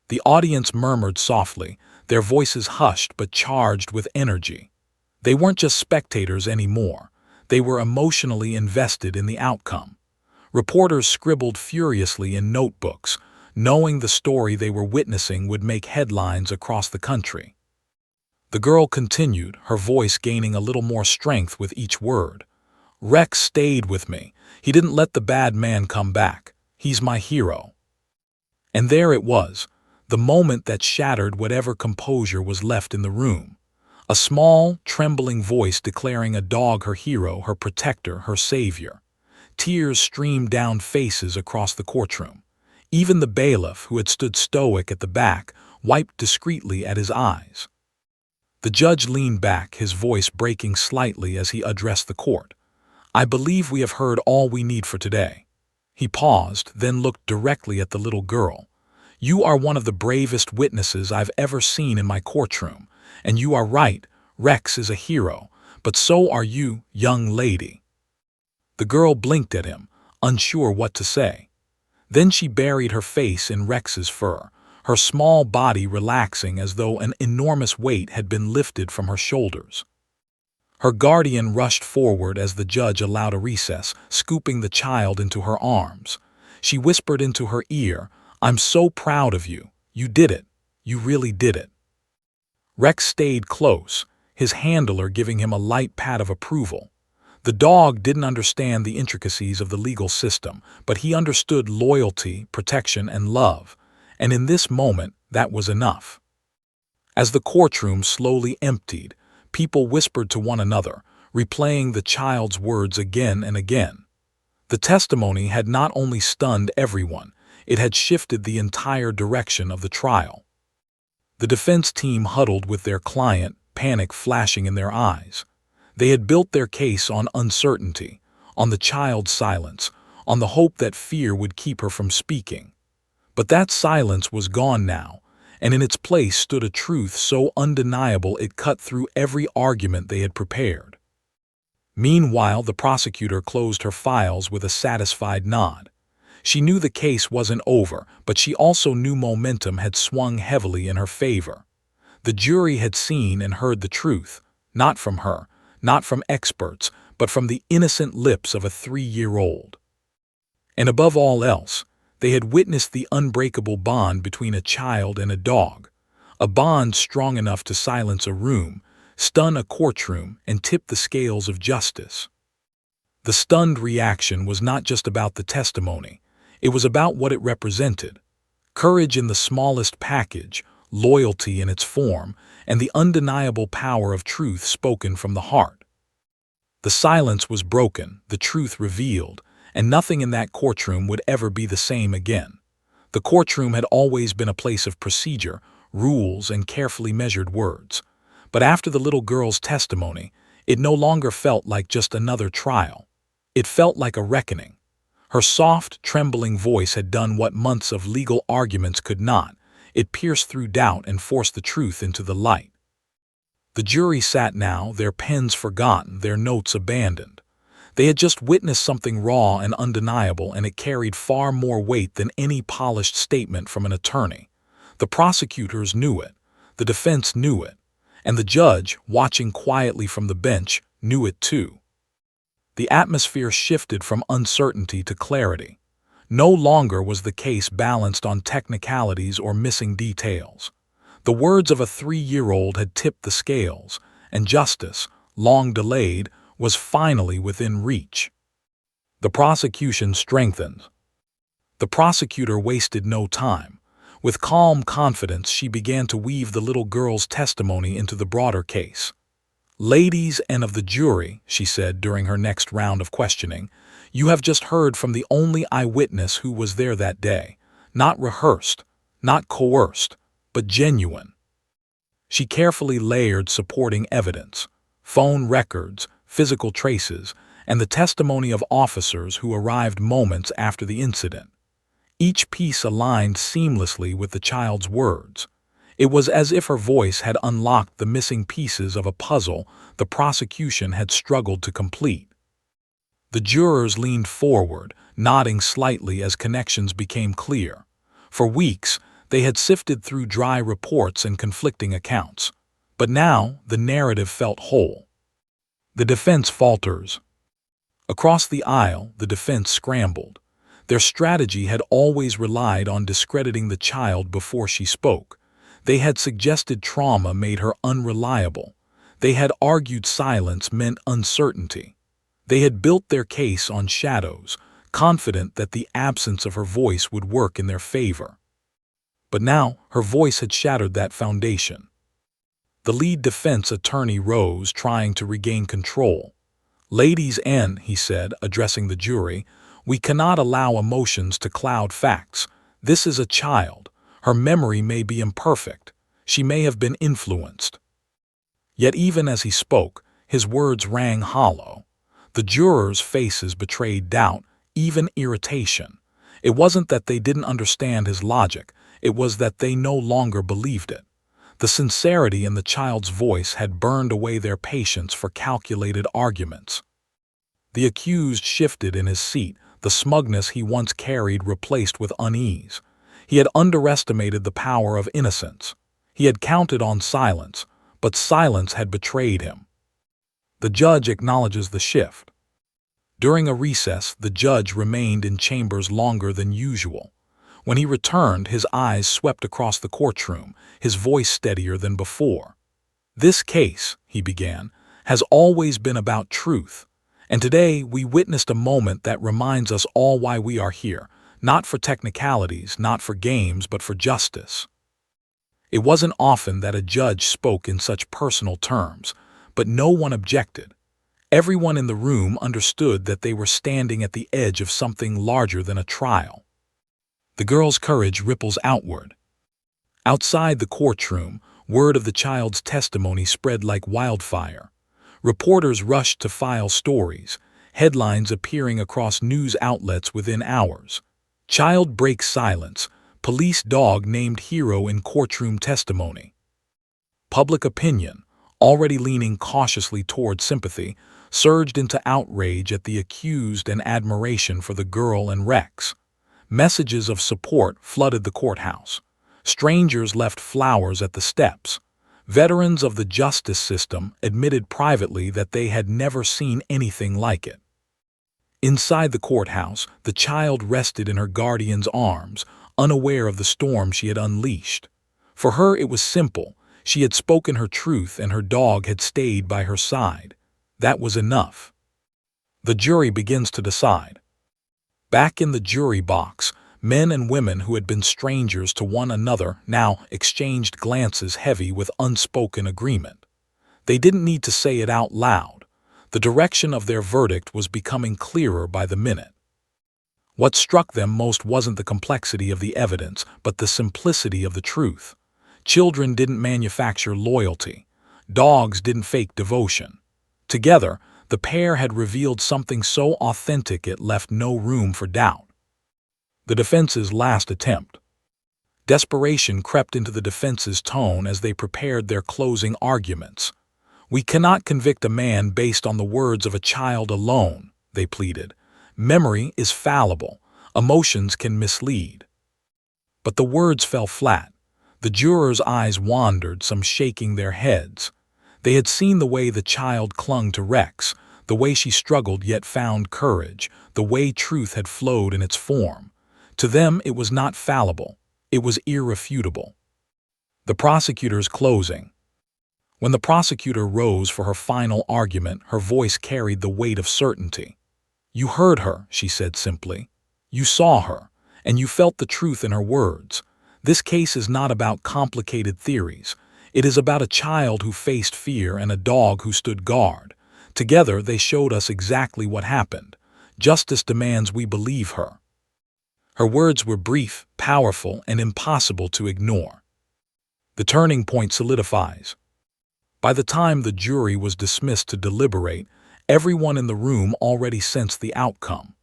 The audience murmured softly, their voices hushed but charged with energy. They weren't just spectators anymore. They were emotionally invested in the outcome. Reporters scribbled furiously in notebooks, knowing the story they were witnessing would make headlines across the country. The girl continued, her voice gaining a little more strength with each word. "Rex stayed with me. He didn't let the bad man come back. He's my hero." And there it was, the moment that shattered whatever composure was left in the room. A small, trembling voice declaring a dog her hero, her protector, her savior. Tears streamed down faces across the courtroom. Even the bailiff, who had stood stoic at the back, wiped discreetly at his eyes. The judge leaned back, his voice breaking slightly as he addressed the court. "I believe we have heard all we need for today." He paused, then looked directly at the little girl. "You are one of the bravest witnesses I've ever seen in my courtroom, and you are right, Rex is a hero, but so are you, young lady." The girl blinked at him, unsure what to say. Then she buried her face in Rex's fur, her small body relaxing as though an enormous weight had been lifted from her shoulders. Her guardian rushed forward as the judge allowed a recess, scooping the child into her arms. She whispered into her ear, "I'm so proud of you. You did it. You really did it." Rex stayed close, his handler giving him a light pat of approval. The dog didn't understand the intricacies of the legal system, but he understood loyalty, protection, and love, and in this moment, that was enough. As the courtroom slowly emptied, people whispered to one another, replaying the child's words again and again. The testimony had not only stunned everyone, it had shifted the entire direction of the trial. The defense team huddled with their client, panic flashing in their eyes. They had built their case on uncertainty, on the child's silence, on the hope that fear would keep her from speaking. But that silence was gone now, and in its place stood a truth so undeniable it cut through every argument they had prepared. Meanwhile, the prosecutor closed her files with a satisfied nod. She knew the case wasn't over, but she also knew momentum had swung heavily in her favor. The jury had seen and heard the truth, not from her, not from experts, but from the innocent lips of a 3-year-old. And above all else, they had witnessed the unbreakable bond between a child and a dog, a bond strong enough to silence a room, stun a courtroom, and tip the scales of justice. The stunned reaction was not just about the testimony, it was about what it represented. Courage in the smallest package, loyalty in its form, and the undeniable power of truth spoken from the heart. The silence was broken, the truth revealed, and nothing in that courtroom would ever be the same again. The courtroom had always been a place of procedure, rules, and carefully measured words. But after the little girl's testimony, It no longer felt like just another trial. It felt like a reckoning. Her soft, trembling voice had done what months of legal arguments could not. It pierced through doubt and forced the truth into the light. The jury sat now, their pens forgotten, their notes abandoned. They had just witnessed something raw and undeniable, and it carried far more weight than any polished statement from an attorney. The prosecutors knew it, the defense knew it, and the judge, watching quietly from the bench, knew it too. The atmosphere shifted from uncertainty to clarity. No longer was the case balanced on technicalities or missing details. The words of a 3-year-old had tipped the scales, and justice, long delayed, was finally within reach. The prosecution strengthened. The prosecutor wasted no time. With calm confidence, she began to weave the little girl's testimony into the broader case. "Ladies and of the jury," she said during her next round of questioning, "you have just heard from the only eyewitness who was there that day. Not rehearsed, not coerced, but genuine." She carefully layered supporting evidence, phone records, physical traces, and the testimony of officers who arrived moments after the incident. Each piece aligned seamlessly with the child's words. It was as if her voice had unlocked the missing pieces of a puzzle the prosecution had struggled to complete. The jurors leaned forward, nodding slightly as connections became clear. For weeks, they had sifted through dry reports and conflicting accounts. But now, the narrative felt whole. The defense falters. Across the aisle, the defense scrambled. Their strategy had always relied on discrediting the child before she spoke. They had suggested trauma made her unreliable. They had argued silence meant uncertainty. They had built their case on shadows, confident that the absence of her voice would work in their favor. But now, her voice had shattered that foundation. The lead defense attorney rose, trying to regain control. "Ladies and," he said, addressing the jury, "we cannot allow emotions to cloud facts. This is a child. Her memory may be imperfect. She may have been influenced." Yet even as he spoke, his words rang hollow. The jurors' faces betrayed doubt, even irritation. It wasn't that they didn't understand his logic, it was that they no longer believed it. The sincerity in the child's voice had burned away their patience for calculated arguments. The accused shifted in his seat, the smugness he once carried replaced with unease. He had underestimated the power of innocence. He had counted on silence, but silence had betrayed him. The judge acknowledges the shift. During a recess, the judge remained in chambers longer than usual. When he returned, his eyes swept across the courtroom, his voice steadier than before. "This case," he began, "has always been about truth. And today we witnessed a moment that reminds us all why we are here, not for technicalities, not for games, but for justice." It wasn't often that a judge spoke in such personal terms, but no one objected. Everyone in the room understood that they were standing at the edge of something larger than a trial. The girl's courage ripples outward. Outside the courtroom, word of the child's testimony spread like wildfire. Reporters rushed to file stories, headlines appearing across news outlets within hours. "Child breaks silence. Police dog named hero in courtroom testimony." Public opinion, already leaning cautiously toward sympathy, surged into outrage at the accused and admiration for the girl and Rex. Messages of support flooded the courthouse. Strangers left flowers at the steps. Veterans of the justice system admitted privately that they had never seen anything like it. Inside the courthouse, the child rested in her guardian's arms, unaware of the storm she had unleashed. For her it was simple. She had spoken her truth and her dog had stayed by her side. That was enough. The jury begins to decide. Back in the jury box, men and women who had been strangers to one another now exchanged glances heavy with unspoken agreement. They didn't need to say it out loud. The direction of their verdict was becoming clearer by the minute. What struck them most wasn't the complexity of the evidence, but the simplicity of the truth. Children didn't manufacture loyalty. Dogs didn't fake devotion. Together, the pair had revealed something so authentic it left no room for doubt. The defense's last attempt. Desperation crept into the defense's tone as they prepared their closing arguments. "We cannot convict a man based on the words of a child alone," they pleaded. "Memory is fallible. Emotions can mislead." But the words fell flat. The jurors' eyes wandered, some shaking their heads. They had seen the way the child clung to Rex, the way she struggled yet found courage, the way truth had flowed in its form. To them it was not fallible, it was irrefutable. The prosecutor's closing. When the prosecutor rose for her final argument, her voice carried the weight of certainty. "You heard her," she said simply. "You saw her, and you felt the truth in her words. This case is not about complicated theories. It is about a child who faced fear and a dog who stood guard. Together they showed us exactly what happened. Justice demands we believe her." Her words were brief, powerful, and impossible to ignore. The turning point solidifies. By the time the jury was dismissed to deliberate, everyone in the room already sensed the outcome.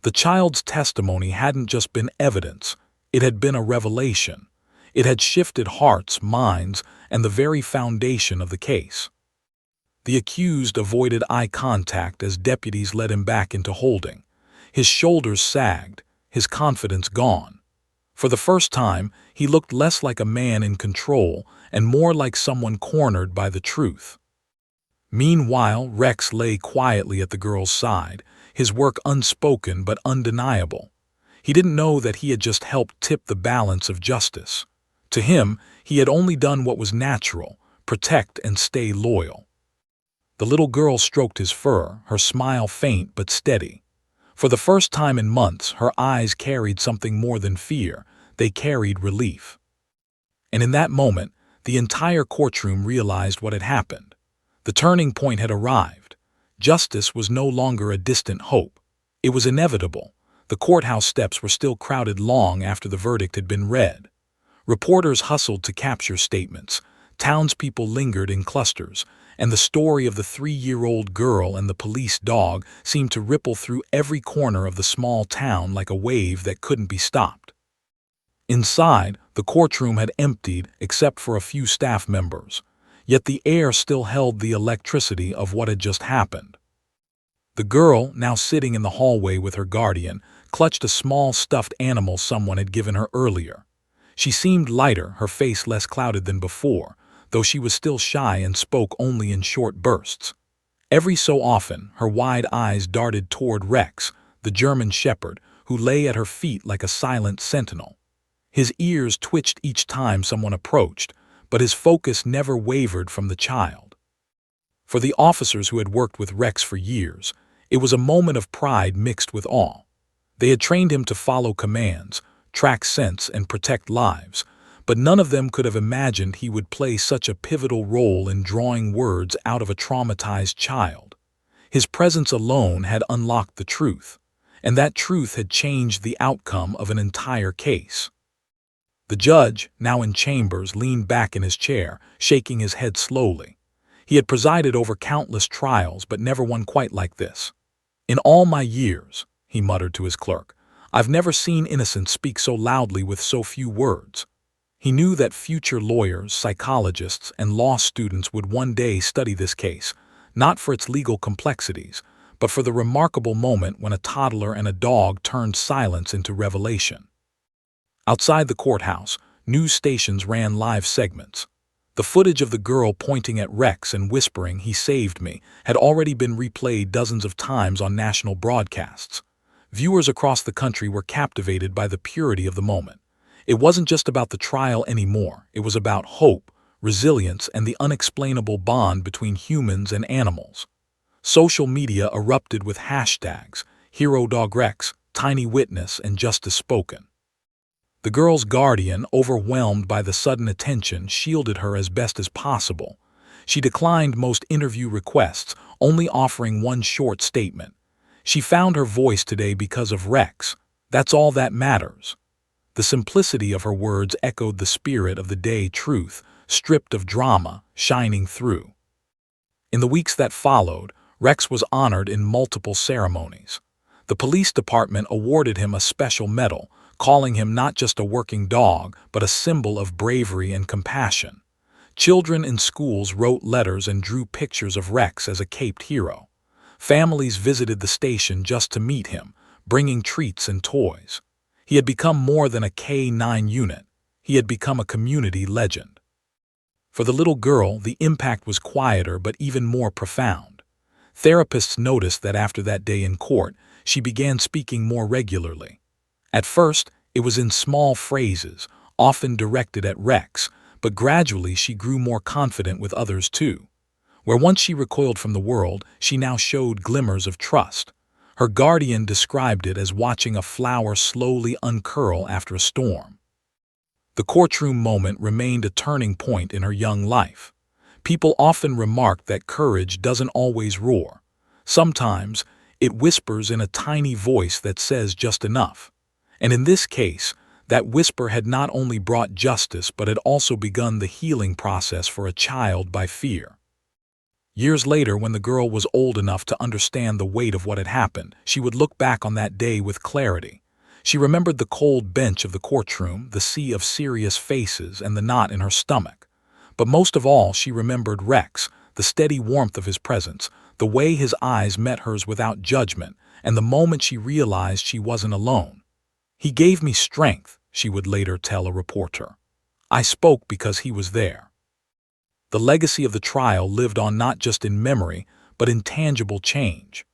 The child's testimony hadn't just been evidence, it had been a revelation. It had shifted hearts, minds, and the very foundation of the case. The accused avoided eye contact as deputies led him back into holding. His shoulders sagged, his confidence gone. For the first time, he looked less like a man in control and more like someone cornered by the truth. Meanwhile, Rex lay quietly at the girl's side, his work unspoken but undeniable. He didn't know that he had just helped tip the balance of justice. To him, he had only done what was natural, protect and stay loyal. The little girl stroked his fur, her smile faint but steady. For the first time in months, her eyes carried something more than fear, they carried relief. And in that moment, the entire courtroom realized what had happened. The turning point had arrived. Justice was no longer a distant hope. It was inevitable. The courthouse steps were still crowded long after the verdict had been read. Reporters hustled to capture statements. Townspeople lingered in clusters, and the story of the 3-year-old girl and the police dog seemed to ripple through every corner of the small town like a wave that couldn't be stopped. Inside, the courtroom had emptied except for a few staff members, yet the air still held the electricity of what had just happened. The girl, now sitting in the hallway with her guardian, clutched a small stuffed animal someone had given her earlier. She seemed lighter, her face less clouded than before, though she was still shy and spoke only in short bursts. Every so often, her wide eyes darted toward Rex, the German shepherd, who lay at her feet like a silent sentinel. His ears twitched each time someone approached, but his focus never wavered from the child. For the officers who had worked with Rex for years, it was a moment of pride mixed with awe. They had trained him to follow commands, track scents, and protect lives, but none of them could have imagined he would play such a pivotal role in drawing words out of a traumatized child. His presence alone had unlocked the truth, and that truth had changed the outcome of an entire case. The judge, now in chambers, leaned back in his chair, shaking his head slowly. He had presided over countless trials, but never one quite like this. "In all my years," he muttered to his clerk, "I've never seen innocence speak so loudly with so few words." He knew that future lawyers, psychologists, and law students would one day study this case, not for its legal complexities, but for the remarkable moment when a toddler and a dog turned silence into revelation. Outside the courthouse, news stations ran live segments. The footage of the girl pointing at Rex and whispering, "He saved me," had already been replayed dozens of times on national broadcasts. Viewers across the country were captivated by the purity of the moment. It wasn't just about the trial anymore, it was about hope, resilience, and the unexplainable bond between humans and animals. Social media erupted with hashtags, HeroDogRex, Tiny Witness, and Justice Spoken. The girl's guardian, overwhelmed by the sudden attention, shielded her as best as possible. She declined most interview requests, only offering one short statement. She found her voice today because of Rex. That's all that matters. The simplicity of her words echoed the spirit of the day, truth, stripped of drama, shining through. In the weeks that followed, Rex was honored in multiple ceremonies. The police department awarded him a special medal, calling him not just a working dog, but a symbol of bravery and compassion. Children in schools wrote letters and drew pictures of Rex as a caped hero. Families visited the station just to meet him, bringing treats and toys. He had become more than a K-9 unit. He had become a community legend. For the little girl, the impact was quieter but even more profound. Therapists noticed that after that day in court, she began speaking more regularly. At first, it was in small phrases, often directed at Rex, but gradually she grew more confident with others too. Where once she recoiled from the world, she now showed glimmers of trust. Her guardian described it as watching a flower slowly uncurl after a storm. The courtroom moment remained a turning point in her young life. People often remarked that courage doesn't always roar. Sometimes, it whispers in a tiny voice that says just enough. And in this case, that whisper had not only brought justice but had also begun the healing process for a child by fear. Years later, when the girl was old enough to understand the weight of what had happened, she would look back on that day with clarity. She remembered the cold bench of the courtroom, the sea of serious faces, and the knot in her stomach. But most of all, she remembered Rex, the steady warmth of his presence, the way his eyes met hers without judgment, and the moment she realized she wasn't alone. "He gave me strength," she would later tell a reporter. "I spoke because he was there." The legacy of the trial lived on not just in memory, but in tangible change.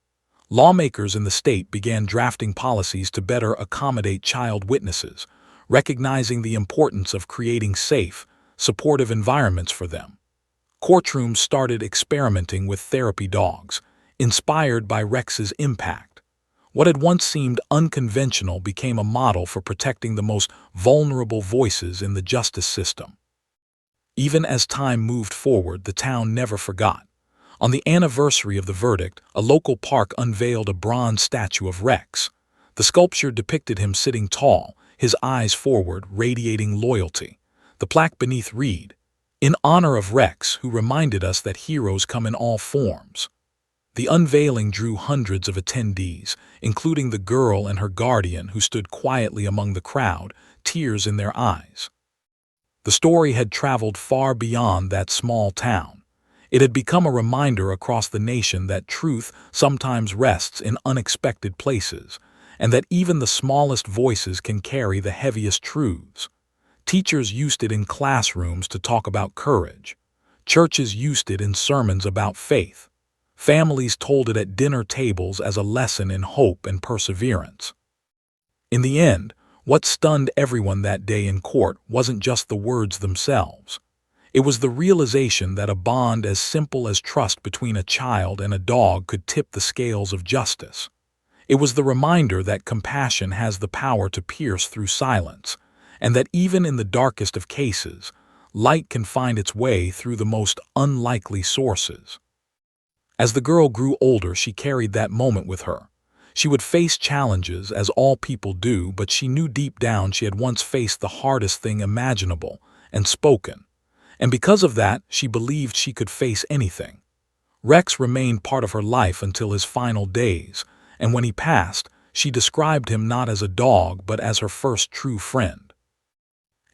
Lawmakers in the state began drafting policies to better accommodate child witnesses, recognizing the importance of creating safe, supportive environments for them. Courtrooms started experimenting with therapy dogs, inspired by Rex's impact. What had once seemed unconventional became a model for protecting the most vulnerable voices in the justice system. Even as time moved forward, the town never forgot. On the anniversary of the verdict, a local park unveiled a bronze statue of Rex. The sculpture depicted him sitting tall, his eyes forward, radiating loyalty. The plaque beneath read, "In honor of Rex, who reminded us that heroes come in all forms." The unveiling drew hundreds of attendees, including the girl and her guardian who stood quietly among the crowd, tears in their eyes. The story had traveled far beyond that small town. It had become a reminder across the nation that truth sometimes rests in unexpected places, and that even the smallest voices can carry the heaviest truths. Teachers used it in classrooms to talk about courage. Churches used it in sermons about faith. Families told it at dinner tables as a lesson in hope and perseverance. In the end, what stunned everyone that day in court wasn't just the words themselves. It was the realization that a bond as simple as trust between a child and a dog could tip the scales of justice. It was the reminder that compassion has the power to pierce through silence, and that even in the darkest of cases, light can find its way through the most unlikely sources. As the girl grew older, she carried that moment with her. She would face challenges, as all people do, but she knew deep down she had once faced the hardest thing imaginable and spoken. And because of that, she believed she could face anything. Rex remained part of her life until his final days, and when he passed, she described him not as a dog but as her first true friend.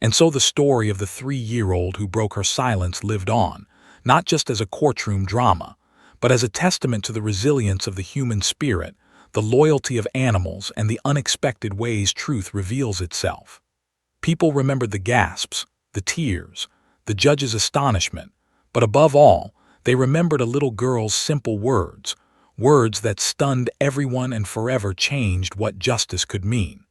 And so the story of the 3-year-old who broke her silence lived on, not just as a courtroom drama, but as a testament to the resilience of the human spirit, the loyalty of animals, and the unexpected ways truth reveals itself. People remembered the gasps, the tears, the judge's astonishment, but above all, they remembered a little girl's simple words, words that stunned everyone and forever changed what justice could mean.